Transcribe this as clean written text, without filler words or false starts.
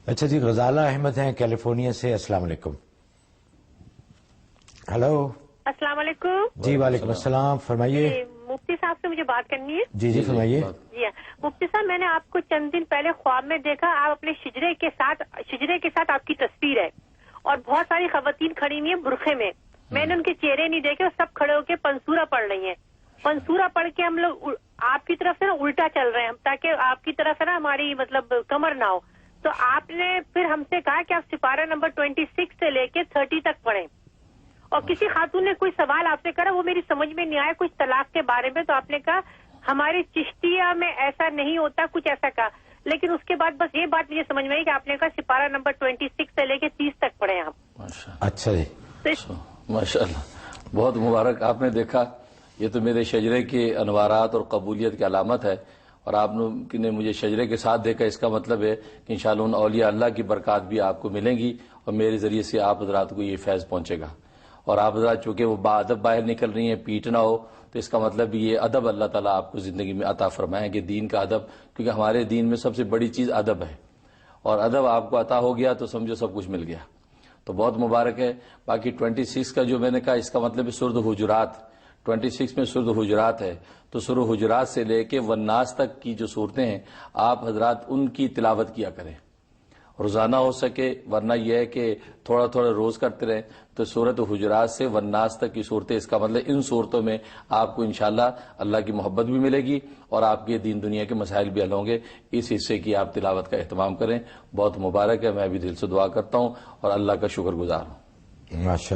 اچھا جی، غزالہ احمد ہیں کیلیفورنیا سے. السلام علیکم. ہلو. السلام علیکم. جی وعلیکم السلام، فرمائیے. مفتی صاحب سے مجھے بات کرنی ہے. جی فرمائیے. جی مفتی صاحب، میں نے آپ کو چند دن پہلے خواب میں دیکھا، آپ اپنے شجرے کے ساتھ آپ کی تصویر ہے اور بہت ساری خواتین کھڑی ہوئی ہیں برقعے میں. میں نے ان کے چہرے نہیں دیکھے، سب کھڑے ہو کے پنسورا پڑھ رہی ہیں. پنسورا پڑھ کے ہم لوگ آپ کی طرف سے نا الٹا چل رہے ہیں، تاکہ آپ کی طرف سے نا ہماری مطلب کمر نہ ہو. تو آپ نے پھر ہم سے کہا کہ آپ سپارہ نمبر 26 سے لے کے 30 تک پڑھیں. اور کسی خاتون نے کوئی سوال آپ سے کرا، وہ میری سمجھ میں نہیں آیا، کچھ طلاق کے بارے میں. تو آپ نے کہا ہمارے چشتیہ میں ایسا نہیں ہوتا، کچھ ایسا کہا. لیکن اس کے بعد بس یہ بات مجھے سمجھ میں آئی کہ آپ نے کہا سپارہ نمبر 26 سے لے کے 30 تک پڑھیں آپ. اچھا جی، ماشاء اللہ، بہت مبارک. آپ نے دیکھا، یہ تو میرے شجرے کے انوارات اور قبولیت کی علامت ہے. اور آپ نے مجھے شجرے کے ساتھ دیکھا، اس کا مطلب ہے کہ انشاءاللہ ان اولیاء اللہ کی برکات بھی آپ کو ملیں گی اور میرے ذریعے سے آپ حضرات کو یہ فیض پہنچے گا. اور آپ حضرات چونکہ وہ باادب باہر نکل رہی ہیں، پیٹ نہ ہو، تو اس کا مطلب بھی یہ ادب اللہ تعالیٰ آپ کو زندگی میں عطا فرمائیں کہ دین کا ادب، کیونکہ ہمارے دین میں سب سے بڑی چیز ادب ہے. اور ادب آپ کو عطا ہو گیا تو سمجھو سب کچھ مل گیا. تو بہت مبارک ہے. باقی 26 کا جو میں نے کہا، اس کا مطلب ہے سورۃ حجرات. 26 میں سورۃ حجرات ہے، تو سورۃ حجرات سے لے کے والناس تک کی جو صورتیں ہیں، آپ حضرات ان کی تلاوت کیا کریں روزانہ ہو سکے، ورنہ یہ ہے کہ تھوڑا تھوڑا روز کرتے رہیں. تو سورۃ حجرات سے والناس تک کی صورتیں، اس کا مطلب ان صورتوں میں آپ کو انشاءاللہ اللہ کی محبت بھی ملے گی اور آپ کے دین دنیا کے مسائل بھی حل ہوں گے. اس حصے کی آپ تلاوت کا اہتمام کریں. بہت مبارک ہے. میں بھی دل سے دعا کرتا ہوں اور اللہ کا شکر گزار ہوں. ماشاء